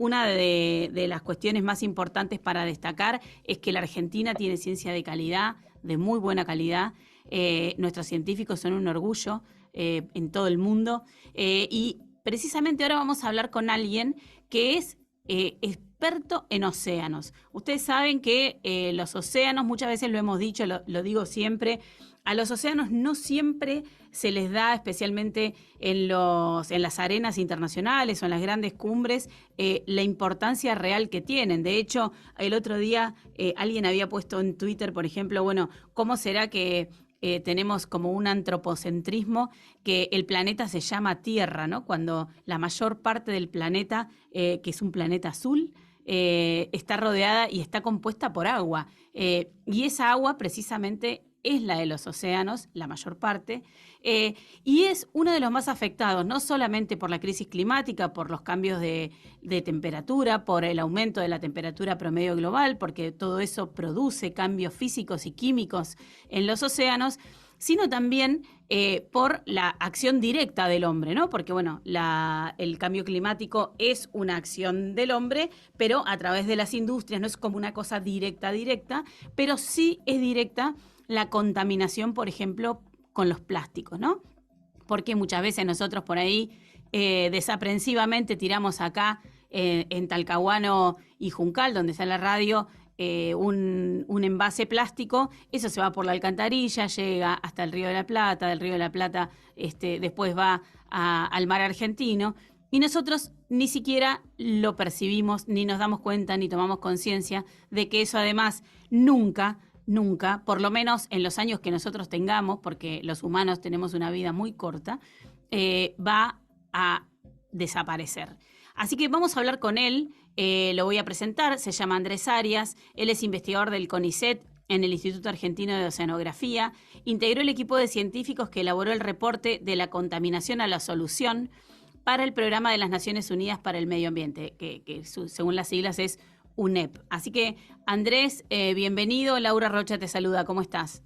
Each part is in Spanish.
una de las cuestiones más importantes para destacar es que la Argentina tiene ciencia de calidad, de muy buena calidad. Nuestros científicos son un orgullo en todo el mundo. Y precisamente ahora vamos a hablar con alguien que es experto en océanos. Ustedes saben que los océanos, muchas veces lo hemos dicho, lo digo siempre, a los océanos no siempre se les da, especialmente en las arenas internacionales o en las grandes cumbres, la importancia real que tienen. De hecho, el otro día alguien había puesto en Twitter, por ejemplo, bueno, ¿cómo será que tenemos como un antropocentrismo que el planeta se llama Tierra, ¿no? Cuando la mayor parte del planeta, que es un planeta azul, está rodeada y está compuesta por agua. Y esa agua precisamente es la de los océanos, la mayor parte, y es uno de los más afectados, no solamente por la crisis climática, por los cambios de temperatura, por el aumento de la temperatura promedio global, porque todo eso produce cambios físicos y químicos en los océanos, sino también por la acción directa del hombre, ¿no? Porque, bueno, el cambio climático es una acción del hombre, pero a través de las industrias, no es como una cosa directa, pero sí es directa la contaminación, por ejemplo, con los plásticos, ¿no? Porque muchas veces nosotros por ahí desaprensivamente tiramos acá en Talcahuano y Juncal, donde está la radio, un envase plástico, eso se va por la alcantarilla, llega hasta el Río de la Plata, del Río de la Plata después va al mar argentino, y nosotros ni siquiera lo percibimos, ni nos damos cuenta, ni tomamos conciencia de que eso además nunca, por lo menos en los años que nosotros tengamos, porque los humanos tenemos una vida muy corta, va a desaparecer. Así que vamos a hablar con él, lo voy a presentar, se llama Andrés Arias, él es investigador del CONICET en el Instituto Argentino de Oceanografía, integró el equipo de científicos que elaboró el reporte de la contaminación a la solución para el Programa de las Naciones Unidas para el Medio Ambiente, que según las siglas es UNEP. Así que, Andrés, bienvenido. Laura Rocha te saluda. ¿Cómo estás?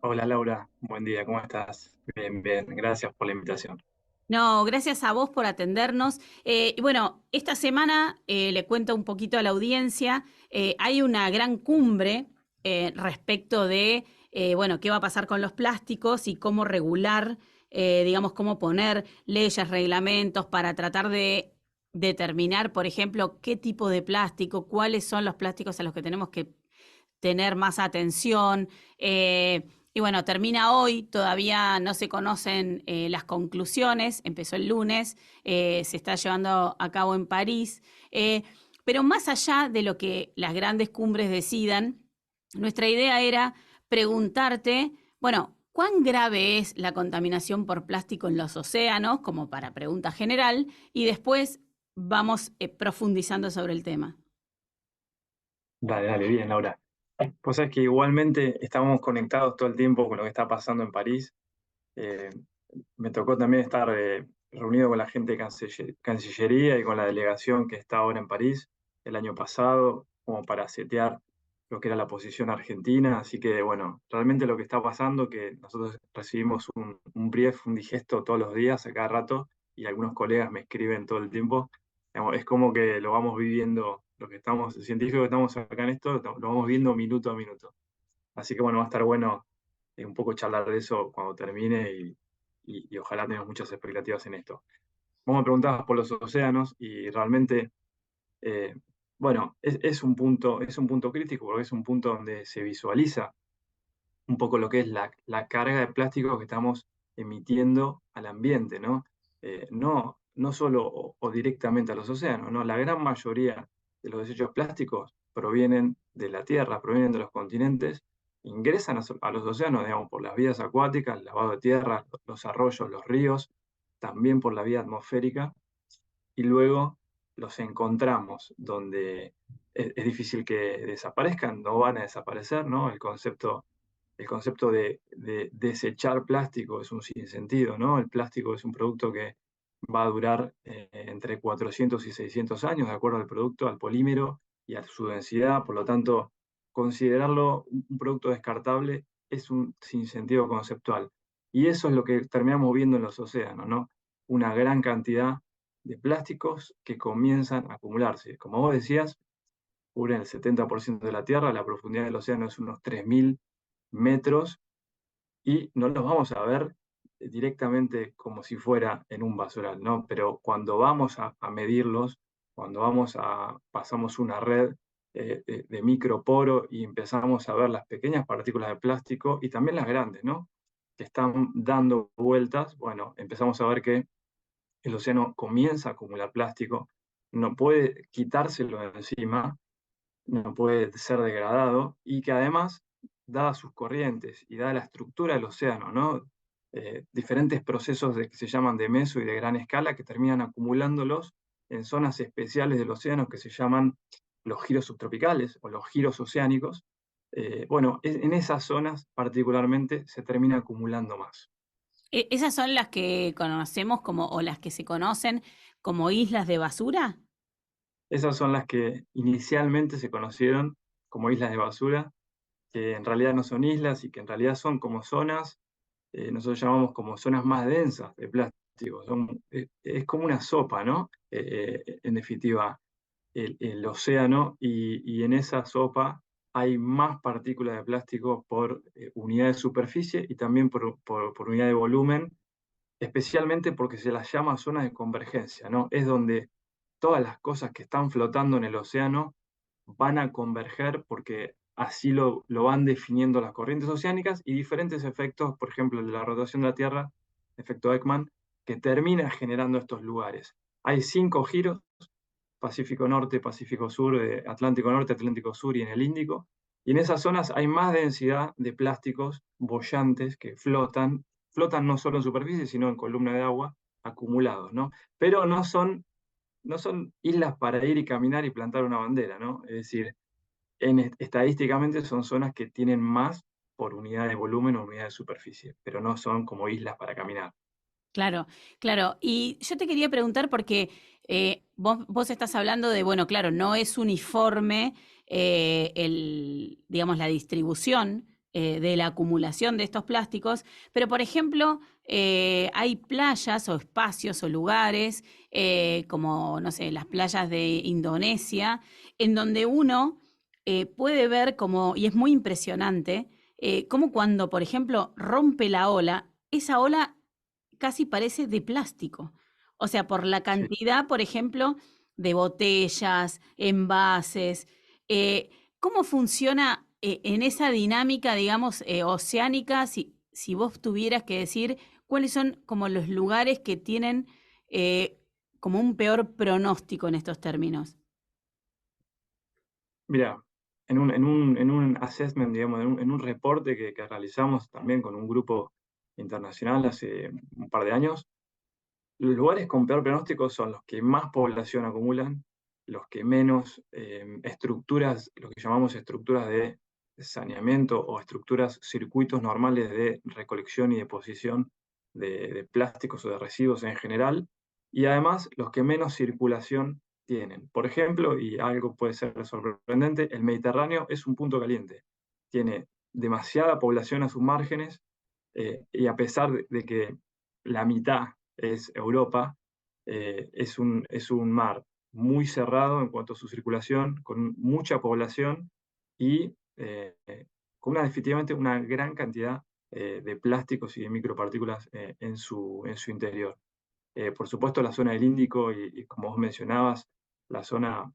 Hola Laura, buen día, ¿cómo estás? Bien, bien, gracias por la invitación. No, gracias a vos por atendernos. Y bueno, esta semana le cuento un poquito a la audiencia. Hay una gran cumbre respecto de, bueno, qué va a pasar con los plásticos y cómo regular, digamos, cómo poner leyes, reglamentos para tratar de determinar, por ejemplo, qué tipo de plástico, cuáles son los plásticos a los que tenemos que tener más atención. Y bueno, termina hoy, todavía no se conocen las conclusiones, empezó el lunes, se está llevando a cabo en París, pero más allá de lo que las grandes cumbres decidan, nuestra idea era preguntarte, bueno, ¿cuán grave es la contaminación por plástico en los océanos, como para pregunta general? Y después vamos profundizando sobre el tema. Dale, dale, bien Laura. Pues es que igualmente estamos conectados todo el tiempo con lo que está pasando en París. Eh, Me tocó también estar reunido con la gente de Cancillería y con la delegación que está ahora en París el año pasado, como para setear lo que era la posición argentina. Así que bueno, realmente lo que está pasando, que nosotros recibimos un brief, un digesto todos los días, a cada rato, y algunos colegas me escriben todo el tiempo. Digamos, es como que lo vamos viviendo, lo que estamos, científicos que estamos acá en esto, lo vamos viendo minuto a minuto. Así que bueno, va a estar bueno un poco charlar de eso cuando termine y ojalá tengamos muchas expectativas en esto. Vos me preguntabas por los océanos y realmente, eh, bueno, es un punto crítico porque es un punto donde se visualiza un poco lo que es la carga de plástico que estamos emitiendo al ambiente, ¿no? No solo o directamente a los océanos, ¿no? La gran mayoría de los desechos plásticos provienen de la Tierra, provienen de los continentes, ingresan a los océanos, digamos, por las vías acuáticas, el lavado de tierra, los arroyos, los ríos, también por la vía atmosférica, y luego los encontramos donde es difícil que desaparezcan, no van a desaparecer, ¿no? El concepto de desechar plástico es un sinsentido, ¿no? El plástico es un producto que va a durar entre 400 y 600 años, de acuerdo al producto, al polímero y a su densidad. Por lo tanto, considerarlo un producto descartable es un sinsentido conceptual. Y eso es lo que terminamos viendo en los océanos, ¿no? Una gran cantidad de plásticos que comienzan a acumularse. Como vos decías, cubren el 70% de la Tierra, la profundidad del océano es unos 3.000 metros y no los vamos a ver directamente como si fuera en un basural, ¿no? Pero cuando vamos a medirlos, cuando pasamos una red de microporo y empezamos a ver las pequeñas partículas de plástico y también las grandes, ¿no? Que están dando vueltas, bueno, empezamos a ver que el océano comienza a acumular plástico, no puede quitárselo de encima, no puede ser degradado y que además, dadas sus corrientes y dada la estructura del océano, ¿no? Diferentes procesos que se llaman de meso y de gran escala que terminan acumulándolos en zonas especiales del océano que se llaman los giros subtropicales o los giros oceánicos. Bueno, en esas zonas particularmente se termina acumulando más. ¿Esas son las que conocemos como, o las que se conocen como islas de basura? Esas son las que inicialmente se conocieron como islas de basura, que en realidad no son islas y que en realidad son como zonas, nosotros llamamos como zonas más densas de plástico. Es como una sopa, ¿no? En definitiva, el océano y en esa sopa hay más partículas de plástico por unidad de superficie y también por unidad de volumen, especialmente porque se las llama zonas de convergencia, ¿no? Es donde todas las cosas que están flotando en el océano van a converger porque así lo van definiendo las corrientes oceánicas y diferentes efectos, por ejemplo, el de la rotación de la Tierra, efecto Ekman, que termina generando estos lugares. Hay 5 giros: Pacífico Norte, Pacífico Sur, Atlántico Norte, Atlántico Sur y en el Índico. Y en esas zonas hay más densidad de plásticos bollantes que flotan no solo en superficie, sino en columna de agua, acumulados, ¿no? Pero no son islas para ir y caminar y plantar una bandera, ¿no? Es decir, estadísticamente son zonas que tienen más por unidad de volumen o unidad de superficie, pero no son como islas para caminar. Claro, claro. Y yo te quería preguntar porque vos estás hablando de, bueno, claro, no es uniforme digamos, la distribución de la acumulación de estos plásticos, pero por ejemplo, hay playas o espacios o lugares como, no sé, las playas de Indonesia, en donde uno puede ver como, y es muy impresionante, como cuando, por ejemplo, rompe la ola, esa ola casi parece de plástico. O sea, por la Sí. cantidad, por ejemplo, de botellas, envases. eh, ¿Cómo funciona en esa dinámica, digamos, oceánica, si vos tuvieras que decir cuáles son como los lugares que tienen como un peor pronóstico en estos términos? Mira, en un assessment, digamos, en un reporte que realizamos también con un grupo internacional hace un par de años, los lugares con peor pronóstico son los que más población acumulan, los que menos estructuras, lo que llamamos estructuras de saneamiento o estructuras, circuitos normales de recolección y deposición de plásticos o de residuos en general, y además los que menos circulación tienen. Por ejemplo, y algo puede ser sorprendente, el Mediterráneo es un punto caliente. Tiene demasiada población a sus márgenes, y a pesar de que la mitad es Europa, es un mar muy cerrado en cuanto a su circulación, con mucha población y con definitivamente una gran cantidad de plásticos y de micropartículas en su interior. Por supuesto, la zona del Índico y como vos mencionabas, la zona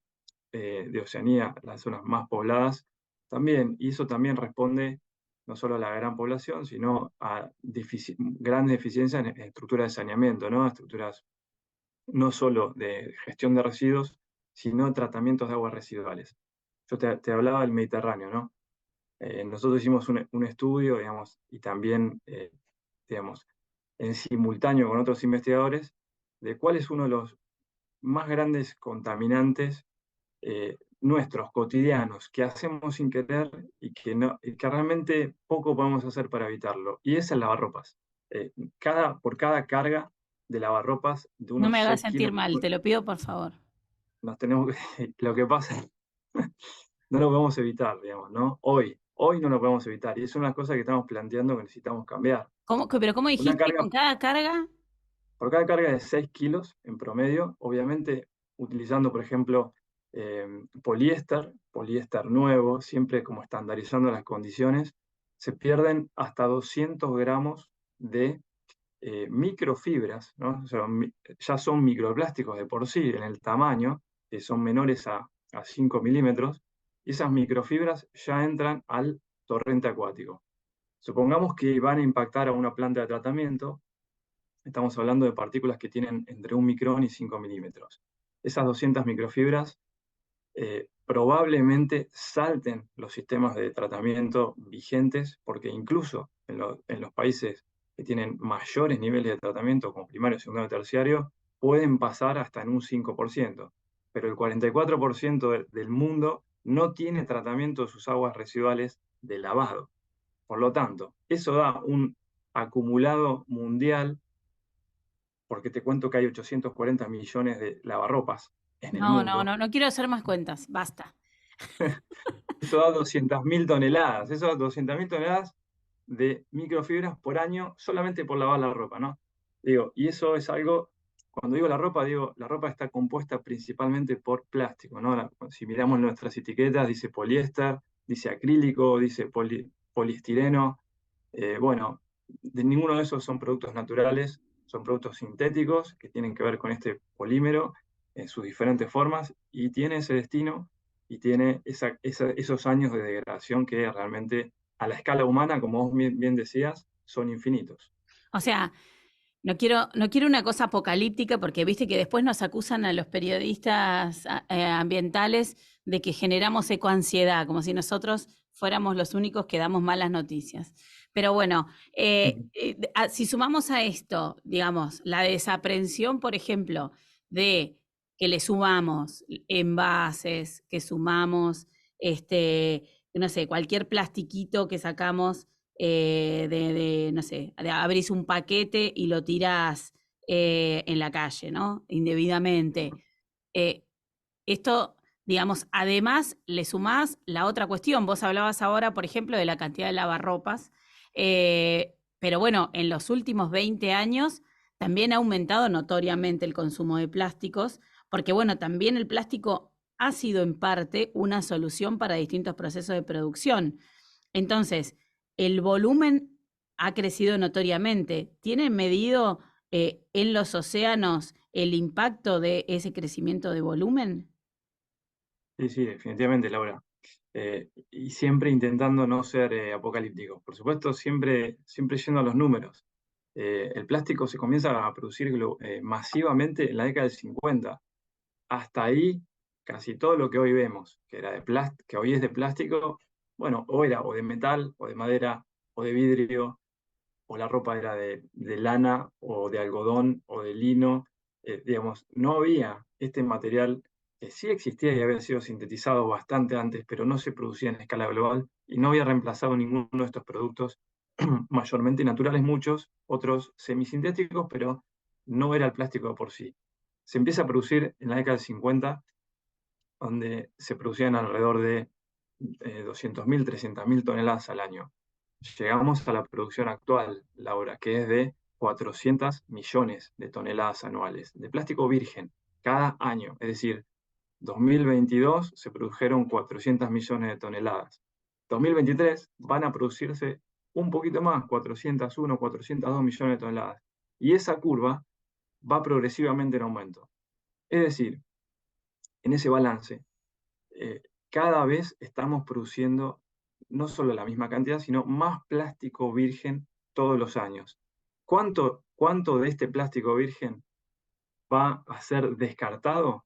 de Oceanía, las zonas más pobladas, también, y eso también responde no solo a la gran población, sino a grandes deficiencias en estructuras de saneamiento, ¿no? Estructuras no solo de gestión de residuos, sino tratamientos de aguas residuales. Yo te hablaba del Mediterráneo, ¿no? Nosotros hicimos un estudio, digamos, y también, digamos, en simultáneo con otros investigadores, de cuál es uno de los más grandes contaminantes nuestros cotidianos que hacemos sin querer y que realmente poco podemos hacer para evitarlo. Y es el lavarropas. Por cada carga de lavarropas de No unos me hagas 6 sentir kilos, mal, te lo pido por favor. nos tenemos que, lo que pasa es no lo podemos evitar, digamos, ¿no? Hoy no lo podemos evitar. Y es una cosa que estamos planteando que necesitamos cambiar. ¿Cómo, pero cómo Una dijiste carga con cada carga? por cada carga de 6 kilos en promedio, obviamente utilizando, por ejemplo, poliéster nuevo, siempre como estandarizando las condiciones, se pierden hasta 200 gramos de microfibras, ¿no? O sea, ya son microplásticos de por sí en el tamaño, que son menores a 5 milímetros, y esas microfibras ya entran al torrente acuático. Supongamos que van a impactar a una planta de tratamiento, estamos hablando de partículas que tienen entre 1 micrón y 5 milímetros. Esas 200 microfibras probablemente salten los sistemas de tratamiento vigentes, porque incluso en los países que tienen mayores niveles de tratamiento, como primario, segundo y terciario, pueden pasar hasta en un 5%. Pero el 44% del mundo no tiene tratamiento de sus aguas residuales de lavado. Por lo tanto, eso da un acumulado mundial, porque te cuento que hay 840 millones de lavarropas en el No, no, mundo. no, no quiero hacer más cuentas, basta. Eso da 200.000 toneladas. Eso da 200.000 toneladas de microfibras por año solamente por lavar la ropa, ¿no? Digo, y eso es algo, cuando digo, la ropa está compuesta principalmente por plástico, ¿no? Si miramos nuestras etiquetas, dice poliéster, dice acrílico, dice poliestireno. Bueno, de ninguno de esos son productos naturales, son productos sintéticos que tienen que ver con este polímero en sus diferentes formas y tiene ese destino y tiene esos años de degradación que realmente a la escala humana, como vos bien decías, son infinitos. O sea, no quiero una cosa apocalíptica porque viste que después nos acusan a los periodistas ambientales de que generamos ecoansiedad, como si nosotros fuéramos los únicos que damos malas noticias. Pero bueno, si sumamos a esto, digamos, la desaprensión, por ejemplo, de que le sumamos envases, que sumamos, no sé, cualquier plastiquito que sacamos no sé, abrís un paquete y lo tirás en la calle, ¿no? Indebidamente. Eh, Esto, digamos, además le sumás la otra cuestión. Vos hablabas ahora, por ejemplo, de la cantidad de lavarropas, pero bueno, en los últimos 20 años también ha aumentado notoriamente el consumo de plásticos, porque bueno, también el plástico ha sido en parte una solución para distintos procesos de producción. Entonces, el volumen ha crecido notoriamente. ¿Tienen medido en los océanos el impacto de ese crecimiento de volumen? Sí, sí, definitivamente, Laura. Y siempre intentando no ser apocalípticos. Por supuesto, siempre yendo a los números. El plástico se comienza a producir masivamente en la década del 50. Hasta ahí, casi todo lo que hoy vemos, que hoy es de plástico, bueno, o era o de metal, o de madera, o de vidrio, o la ropa era de lana, o de algodón, o de lino. Digamos, no había este material que sí existía y había sido sintetizado bastante antes, pero no se producía en escala global y no había reemplazado ninguno de estos productos, mayormente naturales muchos, otros semisintéticos, pero no era el plástico de por sí. Se empieza a producir en la década del 50, donde se producían alrededor de 200.000, 300.000 toneladas al año. Llegamos a la producción actual, Laura, que es de 400 millones de toneladas anuales de plástico virgen cada año. Es decir, 2022 se produjeron 400 millones de toneladas. 2023 van a producirse un poquito más, 401, 402 millones de toneladas. Y esa curva va progresivamente en aumento. Es decir, en ese balance, cada vez estamos produciendo no solo la misma cantidad, sino más plástico virgen todos los años. ¿Cuánto de este plástico virgen va a ser descartado?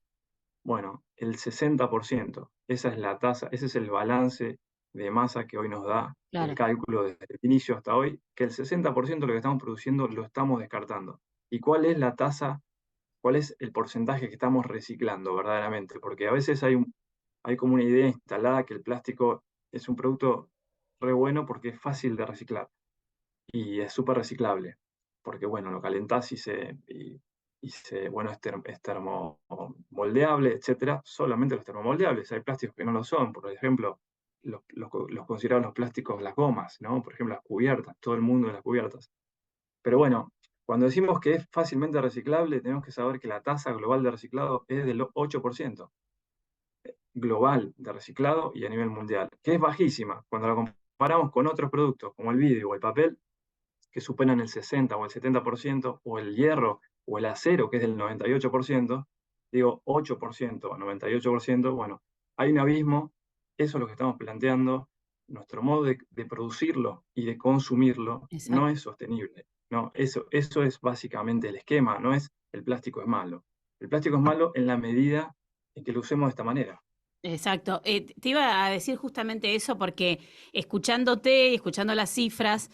Bueno, el 60%. Esa es la tasa, ese es el balance de masa que hoy nos da el Claro. cálculo desde el inicio hasta hoy, que el 60% de lo que estamos produciendo lo estamos descartando. ¿Y cuál es la tasa, cuál es el porcentaje que estamos reciclando verdaderamente? Porque a veces hay como una idea instalada que el plástico es un producto re bueno porque es fácil de reciclar y es súper reciclable, porque bueno, lo calentás bueno, es termomoldeable, etcétera. Solamente los termomoldeables, hay plásticos que no lo son, por ejemplo, los considerados los plásticos, las gomas, ¿no? Por ejemplo, las cubiertas, todo el mundo de las cubiertas. Pero bueno, Cuando decimos que es fácilmente reciclable, tenemos que saber que la tasa global de reciclado es del 8% global de reciclado y a nivel mundial, que es bajísima. Cuando la comparamos con otros productos como el vidrio o el papel, que superan el 60 o el 70%, o el hierro o el acero, que es del 98%, digo 8% o 98%, bueno, hay un abismo, eso es lo que estamos planteando, nuestro modo de producirlo y de consumirlo no Exacto. es sostenible. No, eso es básicamente el esquema, no es el plástico es malo. El plástico es malo en la medida en que lo usemos de esta manera. Exacto. Te iba a decir justamente eso porque escuchándote y escuchando las cifras,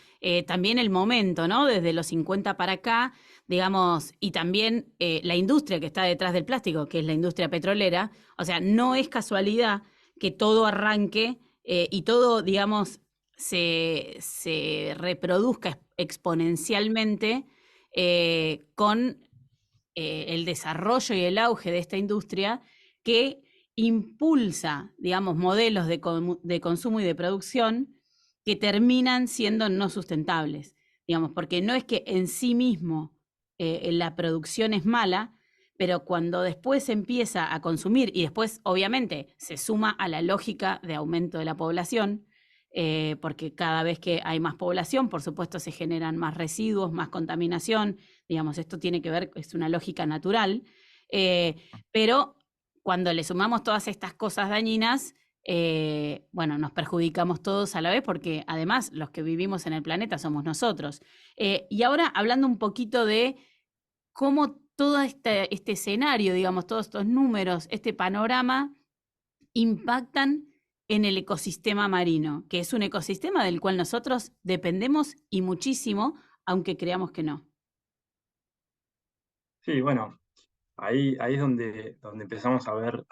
también el momento, ¿no? Desde los 50 para acá, digamos, y también la industria que está detrás del plástico, que es la industria petrolera, o sea, no es casualidad que todo arranque y todo, digamos, se reproduzca exponencialmente con el desarrollo y el auge de esta industria que impulsa, digamos, modelos de consumo y de producción que terminan siendo no sustentables, digamos, porque no es que en sí mismo la producción es mala, pero cuando después se empieza a consumir y después obviamente se suma a la lógica de aumento de la población, porque cada vez que hay más población, por supuesto, se generan más residuos, más contaminación, digamos, esto tiene que ver, es una lógica natural, eh, pero cuando le sumamos todas estas cosas dañinas, bueno, nos perjudicamos todos a la vez porque además los que vivimos en el planeta somos nosotros. Y ahora hablando un poquito de cómo todo este escenario, digamos, todos estos números, este panorama, impactan en el ecosistema marino, que es un ecosistema del cual nosotros dependemos y muchísimo, aunque creamos que no. Sí, bueno, ahí es donde empezamos a ver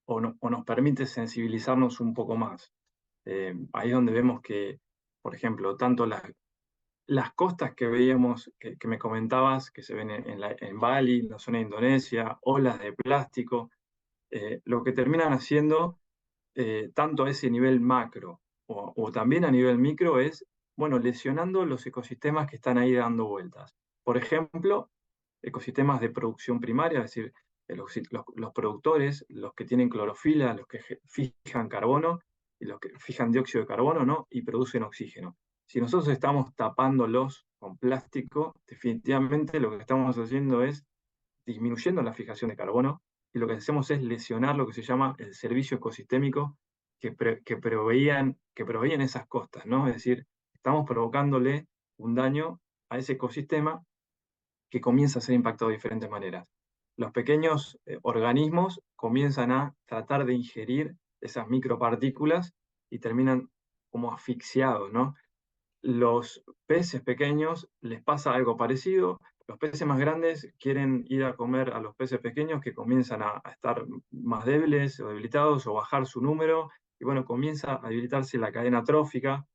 o nos permite sensibilizarnos un poco más. Ahí es donde vemos que, por ejemplo, tanto las costas que veíamos, que me comentabas, que se ven en Bali, en la zona de Indonesia, olas de plástico, lo que terminan haciendo, tanto a ese nivel macro o también a nivel micro, es, bueno, lesionando los ecosistemas que están ahí dando vueltas. Por ejemplo, ecosistemas de producción primaria, es decir, los productores, los que tienen clorofila, los que fijan carbono y los que fijan dióxido de carbono, ¿no? Y producen oxígeno. Si nosotros estamos tapándolos con plástico, definitivamente lo que estamos haciendo es disminuyendo la fijación de carbono y lo que hacemos es lesionar lo que se llama el servicio ecosistémico que proveían esas costas, ¿no? Es decir, estamos provocándole un daño a ese ecosistema que comienza a ser impactado de diferentes maneras. Los pequeños organismos comienzan a tratar de ingerir esas micropartículas y terminan como asfixiados, ¿no? Los peces pequeños les pasa algo parecido. Los peces más grandes quieren ir a comer a los peces pequeños que comienzan a estar más débiles o debilitados o bajar su número. Y bueno, comienza a debilitarse la cadena trófica,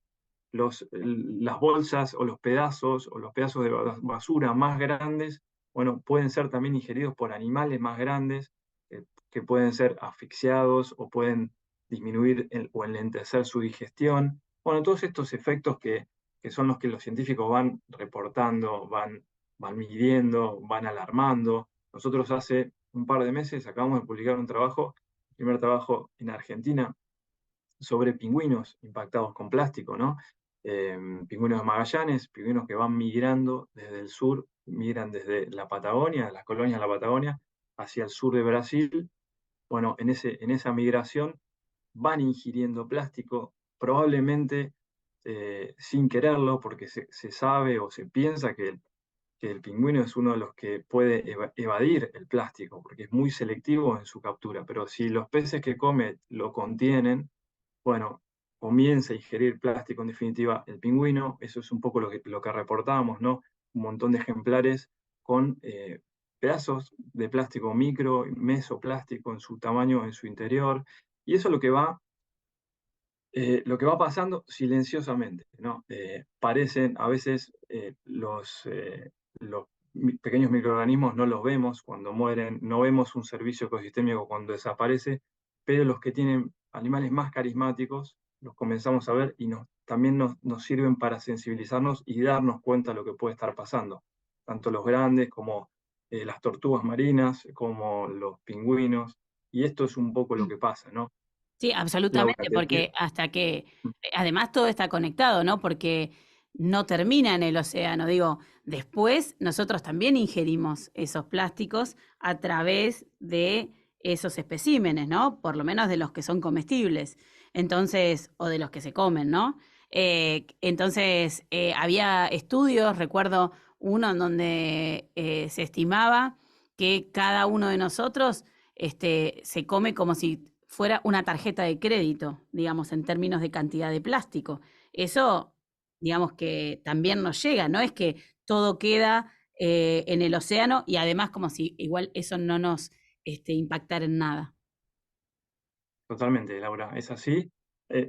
las bolsas o los pedazos de basura más grandes, bueno, pueden ser también ingeridos por animales más grandes que pueden ser asfixiados o pueden disminuir o enlentecer su digestión. Bueno, todos estos efectos que son los que los científicos van reportando, van midiendo, van alarmando. Nosotros hace un par de meses acabamos de publicar un trabajo, primer trabajo en Argentina, sobre pingüinos impactados con plástico, ¿no? Pingüinos de Magallanes, pingüinos que van migrando desde el sur, migran desde la Patagonia, las colonias de la Patagonia, hacia el sur de Brasil. Bueno, en esa migración van ingiriendo plástico, probablemente sin quererlo, porque se sabe o se piensa que el pingüino es uno de los que puede evadir el plástico, porque es muy selectivo en su captura, pero si los peces que come lo contienen, bueno, comienza a ingerir plástico en definitiva el pingüino, eso es un poco lo que reportábamos, ¿no? Un montón de ejemplares con pedazos de plástico micro, mesoplástico en su tamaño, en su interior, y eso es lo que va pasando silenciosamente, ¿no? Parecen, a veces los pequeños microorganismos no los vemos cuando mueren, no vemos un servicio ecosistémico cuando desaparece, pero los que tienen animales más carismáticos los comenzamos a ver y también nos sirven para sensibilizarnos y darnos cuenta de lo que puede estar pasando. tanto los grandes como las tortugas marinas, como los pingüinos, y esto es un poco lo que pasa, ¿no? Sí, Laura, absolutamente, te decía. porque hasta que, además todo está conectado, ¿no? Porque no termina en el océano. Digo, después nosotros también ingerimos esos plásticos a través de esos especímenes, ¿no? Por lo menos de los que son comestibles. Entonces, o de los que se comen, ¿no? Entonces, había estudios, recuerdo uno en donde se estimaba que cada uno de nosotros se come como si fuera una tarjeta de crédito, digamos, en términos de cantidad de plástico. Eso, digamos que también nos llega, no es que todo queda en el océano y además como si igual eso no nos impactara en nada. Totalmente, Laura, es así.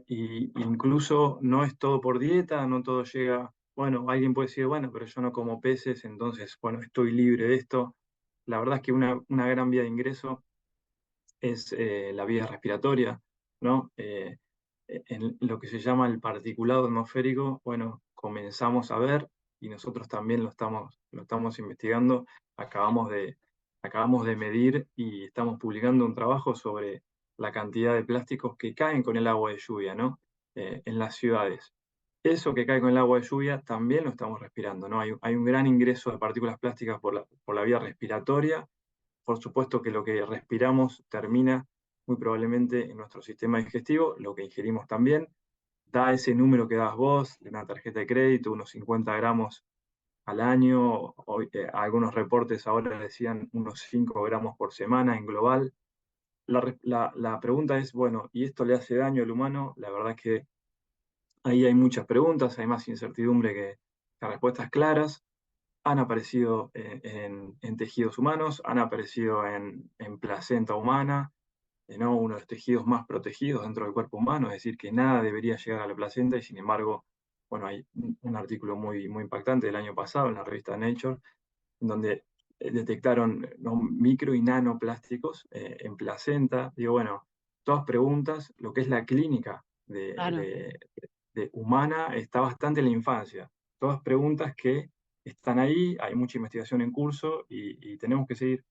Y incluso no es todo por dieta, no todo llega. Bueno, alguien puede decir, bueno, pero yo no como peces, entonces, bueno, estoy libre de esto. La verdad es que una gran vía de ingreso es la vía respiratoria, ¿no? En lo que se llama el particulado atmosférico, bueno, comenzamos a ver y nosotros también lo estamos investigando. Acabamos de, acabamos de medir y estamos publicando un trabajo sobre la cantidad de plásticos que caen con el agua de lluvia, ¿no? En las ciudades. Eso que cae con el agua de lluvia también lo estamos respirando, ¿no? Hay un gran ingreso de partículas plásticas por la vía respiratoria. Por supuesto que lo que respiramos termina muy probablemente en nuestro sistema digestivo, lo que ingerimos también. Da ese número que das vos de una tarjeta de crédito, unos 50 gramos al año. Hoy, algunos reportes ahora decían unos 5 gramos por semana en global. La pregunta es, bueno, ¿y esto le hace daño al humano? La verdad es que ahí hay muchas preguntas, hay más incertidumbre que respuestas claras. Han aparecido en tejidos humanos, han aparecido en placenta humana, ¿no? Uno de los tejidos más protegidos dentro del cuerpo humano, es decir, que nada debería llegar a la placenta y sin embargo, bueno, hay un artículo muy impactante del año pasado en la revista Nature, en donde detectaron, ¿no?, micro y nanoplásticos en placenta. Digo, bueno, todas preguntas, lo que es la clínica Claro. de humana está bastante en la infancia. Todas preguntas que están ahí, hay mucha investigación en curso y tenemos que seguir.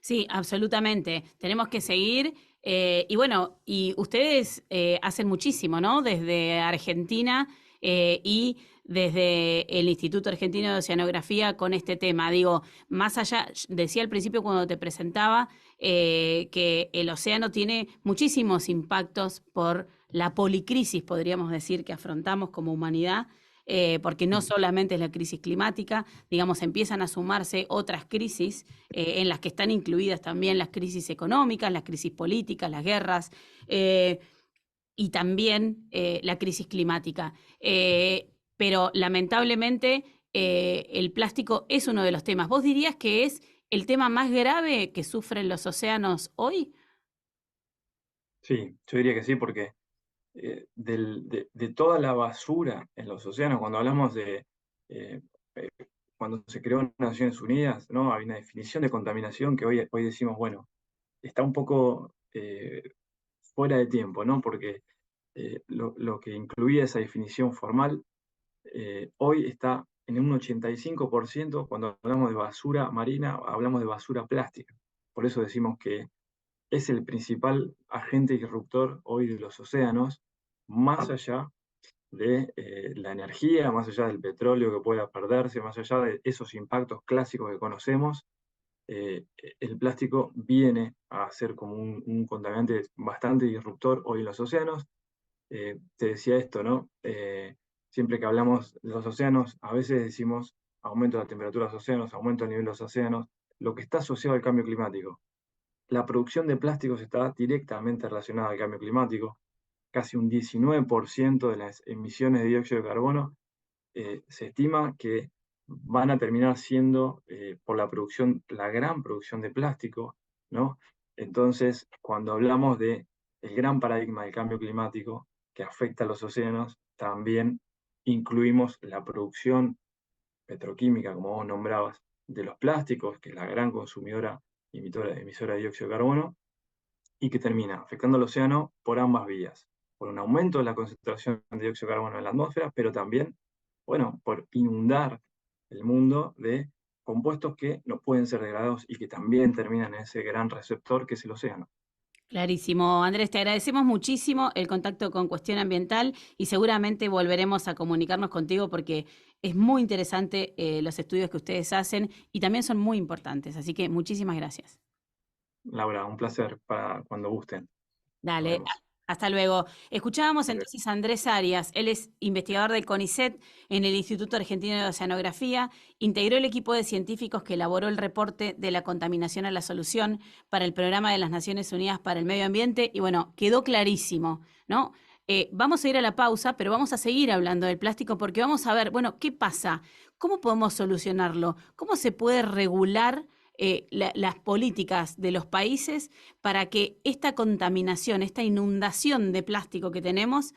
Sí, absolutamente. Tenemos que seguir. Y bueno, y ustedes hacen muchísimo, ¿no? Desde Argentina y desde el Instituto Argentino de Oceanografía con este tema. Digo, más allá, decía al principio cuando te presentaba que el océano tiene muchísimos impactos por la policrisis, podríamos decir, que afrontamos como humanidad. Porque no solamente es la crisis climática, digamos, empiezan a sumarse otras crisis en las que están incluidas también las crisis económicas, las crisis políticas, las guerras y también la crisis climática. Pero lamentablemente el plástico es uno de los temas. ¿Vos dirías que es el tema más grave que sufren los océanos hoy? Sí, yo diría que sí, porque de toda la basura en los océanos, cuando hablamos eh, eh, cuando se creó Naciones Unidas, ¿no? Hay una definición de contaminación que hoy decimos, bueno, está un poco fuera de tiempo, ¿no? Porque lo que incluía esa definición formal hoy está en un 85%. Cuando hablamos de basura marina, hablamos de basura plástica. Por eso decimos que es el principal agente disruptor hoy de los océanos, más allá de la energía, más allá del petróleo que pueda perderse, más allá de esos impactos clásicos que conocemos. El plástico viene a ser como un contaminante bastante disruptor hoy en los océanos. Te decía esto, ¿no? Siempre que hablamos de los océanos, a veces decimos aumento de la temperatura de los océanos, aumento del nivel de los océanos, lo que está asociado al cambio climático. La producción de plásticos está directamente relacionada al cambio climático. Casi un 19% de las emisiones de dióxido de carbono se estima que van a terminar siendo por la producción, la gran producción de plástico, ¿no? Entonces, cuando hablamos de el gran paradigma del cambio climático que afecta a los océanos, también incluimos la producción petroquímica, como vos nombrabas, de los plásticos, que es la gran consumidora, emisora de dióxido de carbono, y que termina afectando al océano por ambas vías, por un aumento de la concentración de dióxido de carbono en la atmósfera, pero también, bueno, por inundar. el mundo de compuestos que no pueden ser degradados y que también terminan en ese gran receptor que es el océano. Clarísimo. Andrés, te agradecemos muchísimo el contacto con Cuestión Ambiental y seguramente volveremos a comunicarnos contigo porque es muy interesante los estudios que ustedes hacen y también son muy importantes. Así que muchísimas gracias. Laura, un placer para cuando gusten. Nos Dale, vemos. hasta luego. Escuchábamos Hasta luego. entonces a Andrés Arias. Él es investigador del CONICET en el Instituto Argentino de Oceanografía. Integró el equipo de científicos que elaboró el reporte de la contaminación a la solución para el Programa de las Naciones Unidas para el Medio Ambiente. Y bueno, quedó clarísimo, ¿no? Vamos a ir a la pausa, pero vamos a seguir hablando del plástico porque vamos a ver, bueno, ¿qué pasa? ¿Cómo podemos solucionarlo? ¿Cómo se puede regular las políticas de los países para que esta contaminación, esta inundación de plástico que tenemos,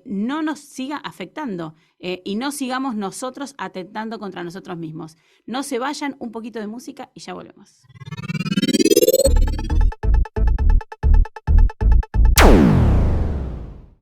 no nos siga afectando y no sigamos nosotros atentando contra nosotros mismos? No se vayan, un poquito de música y ya volvemos.